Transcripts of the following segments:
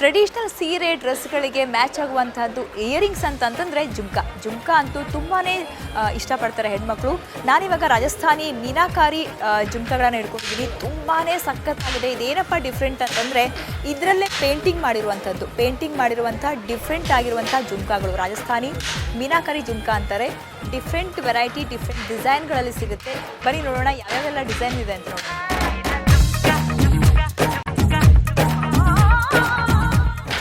Traditional ಸೀರೆ ಡ್ರೆಸ್ಗಳಿಗೆ match ಆಗುವಂತಹದ್ದು earrings ಅಂತಂದ್ರೆ ಜುಮ್ಕಾ ಅಂತೂ ತುಂಬಾ ಇಷ್ಟಪಡ್ತಾರೆ ಹೆಣ್ಮಕ್ಳು. ನಾನಿವಾಗ ರಾಜಸ್ಥಾನಿ ಮೀನಾಕಾರಿ ಜುಮ್ಕಾಗಳನ್ನು ಹಿಡ್ಕೊಂಡಿದ್ದೀನಿ. ತುಂಬಾ ಸಖತ್ತಾಗಿದೆ. ಇದೇನಪ್ಪ ಡಿಫ್ರೆಂಟ್ ಅಂತಂದರೆ ಇದರಲ್ಲೇ ಪೇಂಟಿಂಗ್ ಮಾಡಿರುವಂಥ ಡಿಫ್ರೆಂಟ್ ಆಗಿರುವಂಥ ಜುಮ್ಕಾಗಳು ರಾಜಸ್ಥಾನಿ ಮೀನಾಕಾರಿ ಜುಮ್ಕಾ ಅಂತಾರೆ. ಡಿಫ್ರೆಂಟ್ ವೆರೈಟಿ ಡಿಫ್ರೆಂಟ್ ಡಿಸೈನ್ಗಳಲ್ಲಿ ಸಿಗುತ್ತೆ. ಬನ್ನಿ ನೋಡೋಣ ಯಾವ್ಯಾವೆಲ್ಲ ಡಿಸೈನ್ ಇದೆ ಅಂತ ನೋಡೋಣ.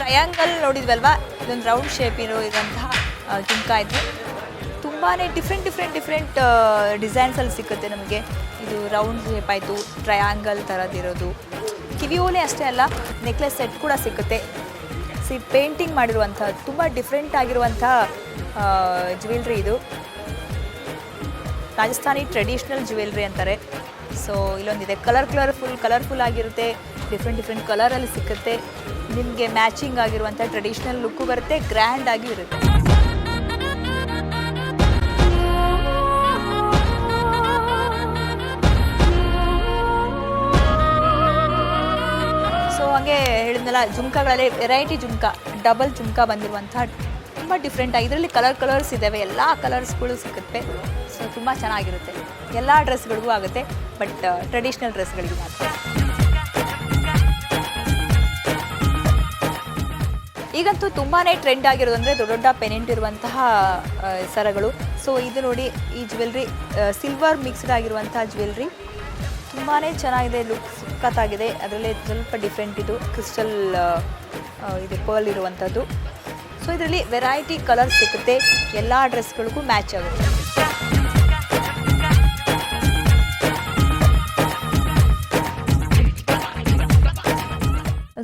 ಟ್ರಯಾಂಗಲ್ ನೋಡಿದ್ವಲ್ವಾ, ಇದೊಂದು ರೌಂಡ್ ಶೇಪ್ ಇರುವಂತಹ ಜುಮ್ಕಾ ಇದು. ತುಂಬಾ ಡಿಫ್ರೆಂಟ್ ಡಿಸೈನ್ಸಲ್ಲಿ ಸಿಗುತ್ತೆ ನಮಗೆ. ಇದು ರೌಂಡ್ ಶೇಪ್ ಆಯಿತು, ಟ್ರಯಾಂಗಲ್ ಥರದ್ದಿರೋದು. ಕಿವಿ ಓಲೆ ಅಷ್ಟೇ ಅಲ್ಲ, ನೆಕ್ಲೆಸ್ ಸೆಟ್ ಕೂಡ ಸಿಗುತ್ತೆ. ಪೇಂಟಿಂಗ್ ಮಾಡಿರುವಂಥ ತುಂಬ ಡಿಫ್ರೆಂಟ್ ಆಗಿರುವಂಥ ಜ್ಯುವೆಲ್ರಿ ಇದು. ರಾಜಸ್ಥಾನಿ ಟ್ರೆಡಿಷ್ನಲ್ ಜ್ಯುವೆಲ್ರಿ ಅಂತಾರೆ. ಸೊ ಇಲ್ಲೊಂದಿದೆ ಕಲರ್ಫುಲ್ ಆಗಿರುತ್ತೆ. ಡಿಫ್ರೆಂಟ್ ಕಲರಲ್ಲಿ ಸಿಗುತ್ತೆ. ನಿಮಗೆ ಮ್ಯಾಚಿಂಗ್ ಆಗಿರುವಂಥ ಟ್ರೆಡಿಷ್ನಲ್ ಲುಕ್ಕು ಬರುತ್ತೆ, ಗ್ರ್ಯಾಂಡ್ ಆಗಿ ಇರುತ್ತೆ. ಸೊ ಹಾಗೆ ಹೇಳಿದ್ನಲ್ಲ, ಜುಮ್ಕಾಗಳಲ್ಲಿ ವೆರೈಟಿ ಜುಮ್ಕಾ, ಡಬಲ್ ಜುಮ್ಕಾ ಬಂದಿರುವಂಥ ತುಂಬ ಡಿಫ್ರೆಂಟ್ ಆಗಿ. ಇದರಲ್ಲಿ ಕಲರ್ಸ್ ಇದ್ದಾವೆ, ಎಲ್ಲ ಕಲರ್ಸ್ಗಳು ಸಿಗುತ್ತೆ. ಸೊ ತುಂಬ ಚೆನ್ನಾಗಿರುತ್ತೆ. ಎಲ್ಲ ಡ್ರೆಸ್ಗಳಿಗೂ ಆಗುತ್ತೆ, ಬಟ್ ಟ್ರೆಡಿಷ್ನಲ್ ಡ್ರೆಸ್ಗಳಿಗೆ ಮಾತ್ರ. ಈಗಂತೂ ತುಂಬಾ ಟ್ರೆಂಡ್ ಆಗಿರೋದು ಅಂದರೆ ದೊಡ್ಡ ಪೆನೆಂಟ್ ಇರುವಂತಹ ಸರಗಳು. ಸೊ ಇದು ನೋಡಿ, ಈ ಜ್ಯುವೆಲ್ರಿ ಸಿಲ್ವರ್ ಮಿಕ್ಸ್ಡ್ ಆಗಿರುವಂತಹ ಜ್ಯುವೆಲ್ರಿ ತುಂಬಾ ಚೆನ್ನಾಗಿದೆ. ಲುಕ್ ಸಖತ್ತಾಗಿದೆ. ಅದರಲ್ಲೇ ಸ್ವಲ್ಪ ಡಿಫ್ರೆಂಟ್ ಇದು ಕ್ರಿಸ್ಟಲ್ ಇದು ಪರ್ಲ್ ಇರುವಂಥದ್ದು. ಸೊ ಇದರಲ್ಲಿ ವೆರೈಟಿ ಕಲರ್ ಸಿಗುತ್ತೆ, ಎಲ್ಲ ಡ್ರೆಸ್ಗಳಿಗೂ ಮ್ಯಾಚ್ ಆಗುತ್ತೆ.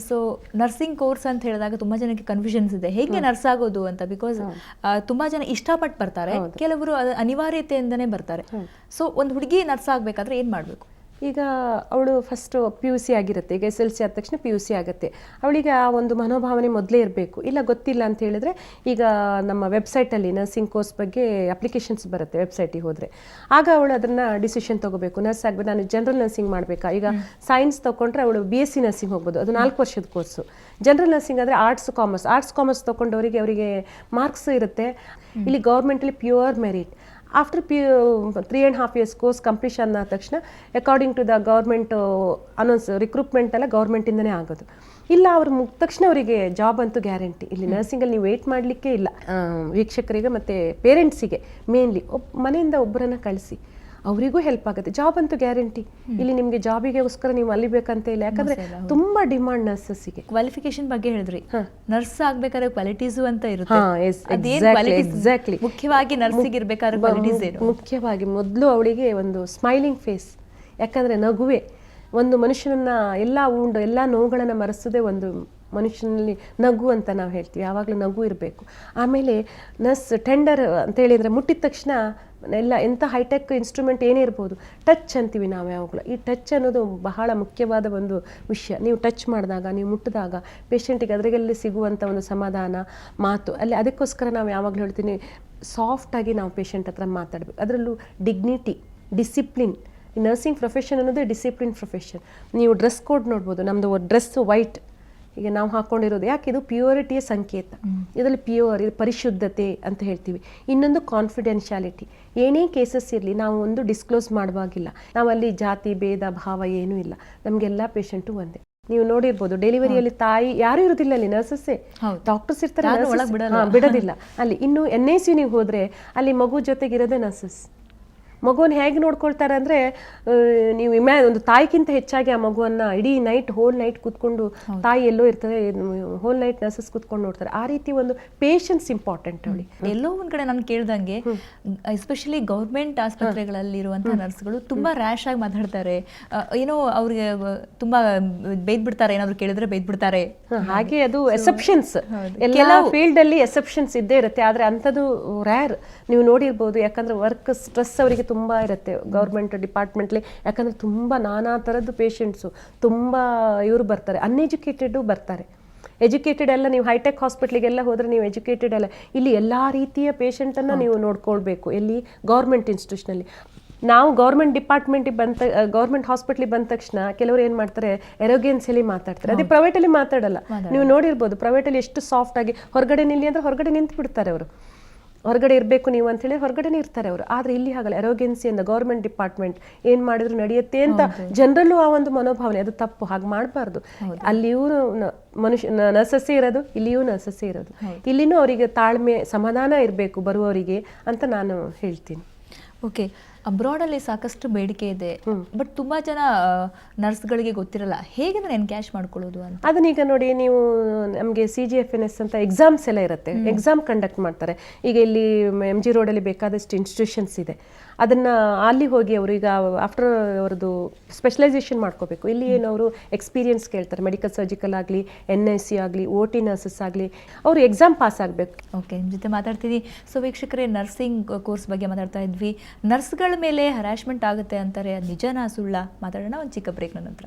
ಸೊ ನರ್ಸಿಂಗ್ ಕೋರ್ಸ್ ಅಂತ ಹೇಳಿದಾಗ ತುಂಬ ಜನಕ್ಕೆ ಕನ್ಫ್ಯೂಷನ್ಸ್ ಇದೆ, ಹೇಗೆ ನರ್ಸ್ ಆಗೋದು ಅಂತ. ಬಿಕಾಸ್ ತುಂಬ ಜನ ಇಷ್ಟಪಟ್ಟು ಬರ್ತಾರೆ, ಕೆಲವರು ಅನಿವಾರ್ಯತೆಯಿಂದನೇ ಬರ್ತಾರೆ. ಸೊ ಒಂದು ಹುಡುಗಿ ನರ್ಸ್ ಆಗಬೇಕಾದ್ರೆ ಏನು ಮಾಡಬೇಕು? ಈಗ ಅವಳು ಫಸ್ಟು PUC ಆಗಿರುತ್ತೆ. ಈಗ SLC ಆದ ತಕ್ಷಣ PUC ಆಗುತ್ತೆ. ಅವಳಿಗೆ ಆ ಒಂದು ಮನೋಭಾವನೆ ಮೊದಲೇ ಇರಬೇಕು. ಇಲ್ಲ ಗೊತ್ತಿಲ್ಲ ಅಂತ ಹೇಳಿದ್ರೆ, ಈಗ ನಮ್ಮ ವೆಬ್ಸೈಟಲ್ಲಿ ನರ್ಸಿಂಗ್ ಕೋರ್ಸ್ ಬಗ್ಗೆ ಅಪ್ಲಿಕೇಶನ್ಸ್ ಬರುತ್ತೆ ವೆಬ್ಸೈಟಿಗೆ ಹೋದರೆ. ಆಗ ಅವಳು ಅದನ್ನು ಡಿಸಿಷನ್ ತೊಗೋಬೇಕು. ನರ್ಸ್ ಆಗಬೇಕು, ನಾನು ಜನರಲ್ ನರ್ಸಿಂಗ್ ಮಾಡಬೇಕಾ. ಈಗ ಸೈನ್ಸ್ ತೊಗೊಂಡ್ರೆ ಅವಳು BSc ನರ್ಸಿಂಗ್ ಹೋಗ್ಬೋದು, ಅದು 4 ವರ್ಷದ ಕೋರ್ಸು. ಜನರಲ್ ನರ್ಸಿಂಗ್ ಆದರೆ ಆರ್ಟ್ಸ್ ಕಾಮರ್ಸ್ ತೊಗೊಂಡವರಿಗೆ ಅವರಿಗೆ ಮಾರ್ಕ್ಸ್ ಇರುತ್ತೆ. ಇಲ್ಲಿ ಗೌರ್ಮೆಂಟಲ್ಲಿ pure merit. After 3.5 years course completion ಆದ ತಕ್ಷಣ according to the government announce recruitment ಎಲ್ಲ ಗೌರ್ಮೆಂಟಿಂದನೇ ಆಗೋದು. ಇಲ್ಲ ಅವ್ರು ಮುಗಿದ ತಕ್ಷಣ ಅವರಿಗೆ ಜಾಬ್ ಅಂತೂ ಗ್ಯಾರಂಟಿ. ಇಲ್ಲಿ ನರ್ಸಿಂಗಲ್ಲಿ ನೀವು ವೆಯ್ಟ್ ಮಾಡಲಿಕ್ಕೆ ಇಲ್ಲ. ವೀಕ್ಷಕರಿಗೆ ಮತ್ತು ಪೇರೆಂಟ್ಸಿಗೆ ಮೇನ್ಲಿ ಮನೆಯಿಂದ ಒಬ್ಬರನ್ನು ಕಳಿಸಿ, ಅವರಿಗೂ ಹೆಲ್ಪ್ ಆಗುತ್ತೆ. ಜಾಬ್ ಅಂತೂ ಗ್ಯಾರಂಟಿ. ಇಲ್ಲಿ ನಿಮಗೆ ಜಾಬಿಗೋಸ್ಕರ ನೀವು ಅಲಿಬೇಕಂತ ಇಲ್ಲ, ಯಾಕಂದ್ರೆ ತುಂಬಾ ಡಿಮಾಂಡ್ ನರ್ಸಸ್ಸಿಗೆ. ಕ್ವಾಲಿಫಿಕೇಶನ್ ಬಗ್ಗೆ ಹೇಳಿದ್ರಿ, ನರ್ಸ್ ಆಗ್ಬೇಕಾದ್ರೆ ಕ್ವಾಲಿಟೀಸು ಅಂತ ಇರುತ್ತೆ. ಎಕ್ಸಾಕ್ಟ್ಲಿ. ಮುಖ್ಯವಾಗಿ ನರ್ಸಿಗೆ ಇರ್ಬೇಕಾದ್ರೆ ಕ್ವಾಲಿಟೀಸ್ ಏನು? ಮುಖ್ಯವಾಗಿ ಮೊದಲು ಅವಳಿಗೆ ಒಂದು ಸ್ಮೈಲಿಂಗ್ ಫೇಸ್. ಯಾಕಂದ್ರೆ ನಗುವೆ ಒಂದು ಮನುಷ್ಯನನ್ನ ಎಲ್ಲ ನೋವುಗಳನ್ನು ಮರೆಸೋದೇ ಒಂದು ಮನುಷ್ಯನಲ್ಲಿ ನಗು ಅಂತ ನಾವು ಹೇಳ್ತೀವಿ. ಯಾವಾಗಲೂ ನಗು ಇರಬೇಕು. ಆಮೇಲೆ ನರ್ಸ್ ಟೆಂಡರ್ ಅಂತ ಹೇಳಿದರೆ ಮುಟ್ಟಿದ ತಕ್ಷಣ ಎಂಥ ಹೈಟೆಕ್ ಇನ್ಸ್ಟ್ರೂಮೆಂಟ್ ಏನೇ ಇರ್ಬೋದು, ಟಚ್ ಅಂತೀವಿ ನಾವು ಯಾವಾಗಲೂ. ಈ ಟಚ್ ಅನ್ನೋದು ಬಹಳ ಮುಖ್ಯವಾದ ಒಂದು ವಿಷಯ. ನೀವು ಟಚ್ ಮಾಡಿದಾಗ, ನೀವು ಮುಟ್ಟಿದಾಗ ಪೇಷಂಟಿಗೆ ಅದರಲ್ಲಿ ಸಿಗುವಂಥ ಒಂದು ಸಮಾಧಾನ ಮಾತು ಅಲ್ಲಿ. ಅದಕ್ಕೋಸ್ಕರ ನಾವು ಯಾವಾಗಲೂ ಹೇಳ್ತೀನಿ, ಸಾಫ್ಟಾಗಿ ನಾವು ಪೇಷಂಟ್ ಹತ್ರ ಮಾತಾಡಬೇಕು. ಅದರಲ್ಲೂ ಡಿಗ್ನಿಟಿ, ಡಿಸಿಪ್ಲಿನ್. ಈ ನರ್ಸಿಂಗ್ ಪ್ರೊಫೆಷನ್ ಅನ್ನೋದು ಡಿಸಿಪ್ಲಿನ್ ಪ್ರೊಫೆಷನ್. ನೀವು ಡ್ರೆಸ್ ಕೋಡ್ ನೋಡ್ಬೋದು. ನಮ್ಮದು ಡ್ರೆಸ್ ವೈಟ್, ಈಗ ನಾವು ಹಾಕ್ಕೊಂಡಿರೋದು ಯಾಕೆ, ಇದು ಪ್ಯೂರಿಟಿಯ ಸಂಕೇತ. ಇದರಲ್ಲಿ ಇದು ಪರಿಶುದ್ಧತೆ ಅಂತ ಹೇಳ್ತೀವಿ. ಇನ್ನೊಂದು ಕಾನ್ಫಿಡೆನ್ಷಿಯಾಲಿಟಿ. ಏನೇ ಕೇಸಸ್ ಇರಲಿ ನಾವು ಒಂದು ಡಿಸ್ಕ್ಲೋಸ್ ಮಾಡುವಾಗಿಲ್ಲ. ನಾವಲ್ಲಿ ಜಾತಿ ಭೇದ ಭಾವ ಏನೂ ಇಲ್ಲ. ನಮಗೆಲ್ಲ ಪೇಷಂಟು ಒಂದೇ. ನೀವು ನೋಡಿರ್ಬೋದು, ಡೆಲಿವರಿಯಲ್ಲಿ ತಾಯಿ ಯಾರು ಇರೋದಿಲ್ಲ, ಅಲ್ಲಿ ನರ್ಸಸ್ಸೇ, ಡಾಕ್ಟರ್ಸ್ ಇರ್ತಾರೆ, ಬಿಡೋದಿಲ್ಲ ಅಲ್ಲಿ. ಇನ್ನು NICU ನೀವು ಹೋದರೆ ಅಲ್ಲಿ ಮಗು ಜೊತೆಗಿರೋದೇ ನರ್ಸಸ್. ಮಗುವನ್ನು ಹೇಗೆ ನೋಡ್ಕೊಳ್ತಾರೆ ಅಂದರೆ, ನೀವು ಒಂದು ತಾಯಿಗಿಂತ ಹೆಚ್ಚಾಗಿ ಆ ಮಗುವನ್ನು ಇಡೀ ಹೋಲ್ ನೈಟ್ ಕೂತ್ಕೊಂಡು, ತಾಯಿ ಎಲ್ಲೋ ಇರ್ತದೆ, ಹೋಲ್ ನೈಟ್ ನರ್ಸಸ್ ಕೂತ್ಕೊಂಡು ನೋಡ್ತಾರೆ. ಆ ರೀತಿ ಒಂದು ಪೇಷನ್ಸ್ ಇಂಪಾರ್ಟೆಂಟ್ ಅವಳಿಗೆ. ಎಲ್ಲೋ ಒಂದ್ ಕಡೆ ನಾನು ಕೇಳ್ದಂಗೆ, ಎಸ್ಪೆಷಲಿ ಗೌರ್ಮೆಂಟ್ ಆಸ್ಪತ್ರೆಗಳಲ್ಲಿ ಇರುವಂತಹ ನರ್ಸ್ಗಳು ತುಂಬಾ ರ್ಯಾಶ್ ಆಗಿ ಮಾತಾಡ್ತಾರೆ. ಏನೋ ಅವ್ರಿಗೆ ತುಂಬಾ ಬೈದ್ ಬಿಡ್ತಾರೆ, ಏನಾದ್ರು ಕೇಳಿದ್ರೆ ಬೈದ್ ಬಿಡ್ತಾರೆ. ಹಾಗೆ ಅದು ಎಸೆಪ್ಷನ್ಸ್, ಎಲ್ಲ ಫೀಲ್ಡ್ ಅಲ್ಲಿ ಎಸೆಪ್ಷನ್ಸ್ ಇದ್ದೇ ಇರುತ್ತೆ. ಆದ್ರೆ ಅಂಥದ್ದು ರ್ಯಾರ್. ನೀವು ನೋಡಿರ್ಬೋದು, ಯಾಕಂದ್ರೆ ವರ್ಕ್ ಸ್ಟ್ರೆಸ್ ಅವರಿಗೆ ತುಂಬ ಇರುತ್ತೆ ಗೌರ್ಮೆಂಟ್ ಡಿಪಾರ್ಟ್ಮೆಂಟ್ಲಿ. ಯಾಕಂದರೆ ತುಂಬ ನಾನಾ ಥರದ್ದು ಪೇಷಂಟ್ಸು, ತುಂಬ ಇವರು ಬರ್ತಾರೆ, ಅನ್ಎಜುಕೇಟೆಡು ಬರ್ತಾರೆ. ಎಜುಕೇಟೆಡ್ ಎಲ್ಲ ನೀವು ಹೈಟೆಕ್ ಹಾಸ್ಪಿಟ್ಲಿಗೆಲ್ಲ ಹೋದರೆ ನೀವು ಎಜುಕೇಟೆಡ್ ಅಲ್ಲ. ಇಲ್ಲಿ ಎಲ್ಲ ರೀತಿಯ ಪೇಷಂಟನ್ನು ನೀವು ನೋಡ್ಕೊಳ್ಬೇಕು. ಎಲ್ಲಿ ಗೌರ್ಮೆಂಟ್ ಇನ್ಸ್ಟಿಟ್ಯೂಷನಲ್ಲಿ ನಾವು ಗೌರ್ಮೆಂಟ್ ಡಿಪಾರ್ಟ್ಮೆಂಟಿಗೆ ಗೌರ್ಮೆಂಟ್ ಹಾಸ್ಪಿಟ್ಲಿಗೆ ಬಂದ ತಕ್ಷಣ ಕೆಲವರು ಏನು ಮಾಡ್ತಾರೆ ಎರೋಗೆನ್ಸಿಯಲ್ಲಿ ಮಾತಾಡ್ತಾರೆ, ಅದೇ ಪ್ರೈವೇಟಲ್ಲಿ ಮಾತಾಡಲ್ಲ. ನೀವು ನೋಡಿರ್ಬೋದು ಪ್ರೈವೇಟಲ್ಲಿ ಎಷ್ಟು ಸಾಫ್ಟ್ ಆಗಿ ಹೊರಗಡೆ ನಿಲ್ಲಿ ಅಂದರೆ ಹೊರಗಡೆ ನಿಂತು ಬಿಡ್ತಾರೆ ಅವರು, ಹೊರಗಡೆ ಇರಬೇಕು ನೀವು ಅಂತ ಹೇಳಿ ಹೊರಗಡೆ ಇರ್ತಾರೆ ಅವರು. ಆದರೆ ಇಲ್ಲಿ ಹಾಗಲ್ಲ, ಎರೋಗೆನ್ಸಿ ಅಂತ ಗೌರ್ಮೆಂಟ್ ಡಿಪಾರ್ಟ್ಮೆಂಟ್ ಏನು ಮಾಡಿದ್ರು ನಡೆಯುತ್ತೆ ಅಂತ ಜನರಲ್ಲೂ ಆ ಒಂದು ಮನೋಭಾವನೆ, ಅದು ತಪ್ಪು, ಹಾಗೆ ಮಾಡಬಾರ್ದು. ಅಲ್ಲಿಯೂ ನರ್ಸಸ್ಸೇ ಇರೋದು, ಇಲ್ಲಿಯೂ ನರ್ಸಸ್ಸೇ ಇರೋದು. ಇಲ್ಲಿನೂ ಅವರಿಗೆ ತಾಳ್ಮೆ ಸಮಾಧಾನ ಇರಬೇಕು ಬರುವವರಿಗೆ ಅಂತ ನಾನು ಹೇಳ್ತೀನಿ. ಓಕೆ, ಅಬ್ರಾಡಲ್ಲಿ ಸಾಕಷ್ಟು ಬೇಡಿಕೆ ಇದೆ, ಬಟ್ ತುಂಬ ಜನ ನರ್ಸ್ಗಳಿಗೆ ಗೊತ್ತಿರಲ್ಲ, ಹೇಗೆ ನಾನು ಎನ್ಕ್ಯಾಶ್ ಮಾಡ್ಕೊಳ್ಳೋದು ಅಂತ. ಅದನ್ನೀಗ ನೋಡಿ, ನೀವು ನಮಗೆ CGFNS ಅಂತ ಎಕ್ಸಾಮ್ಸ್ ಎಲ್ಲ ಇರುತ್ತೆ, ಎಕ್ಸಾಮ್ ಕಂಡಕ್ಟ್ ಮಾಡ್ತಾರೆ. ಈಗ ಇಲ್ಲಿ MG ರೋಡಲ್ಲಿ ಬೇಕಾದಷ್ಟು ಇನ್ಸ್ಟಿಟ್ಯೂಷನ್ಸ್ ಇದೆ, ಅದನ್ನು ಅಲ್ಲಿ ಹೋಗಿ ಅವರು ಈಗ ಆಫ್ಟರ್ ಅವರದ್ದು ಸ್ಪೆಷಲೈಸೇಷನ್ ಮಾಡ್ಕೋಬೇಕು. ಇಲ್ಲಿ ಏನು ಅವರು ಎಕ್ಸ್ಪೀರಿಯನ್ಸ್ ಕೇಳ್ತಾರೆ, ಮೆಡಿಕಲ್ ಸರ್ಜಿಕಲ್ ಆಗಲಿ, NIC ಆಗಲಿ, OT ನರ್ಸಸ್ ಆಗಲಿ, ಅವರು ಎಕ್ಸಾಮ್ ಪಾಸ್ ಆಗಬೇಕು. ಓಕೆ, ನಿಮ್ಮ ಜೊತೆ ಮಾತಾಡ್ತೀನಿ. ಸೊ ವೀಕ್ಷಕರೇ, ನರ್ಸಿಂಗ್ ಕೋರ್ಸ್ ಬಗ್ಗೆ ಮಾತಾಡ್ತಾ ಇದ್ವಿ. ನರ್ಸ್ಗಳ ಮೇಲೆ ಹರಾಸ್ಮೆಂಟ್ ಆಗುತ್ತೆ ಅಂತಾರೆ, ಅದು ನಿಜನಾ ಸುಳ್ಳ? ಮಾತಾಡೋಣ ಒಂದು ಚಿಕ್ಕ ಬ್ರೇಕ್ನ ನಂತರ.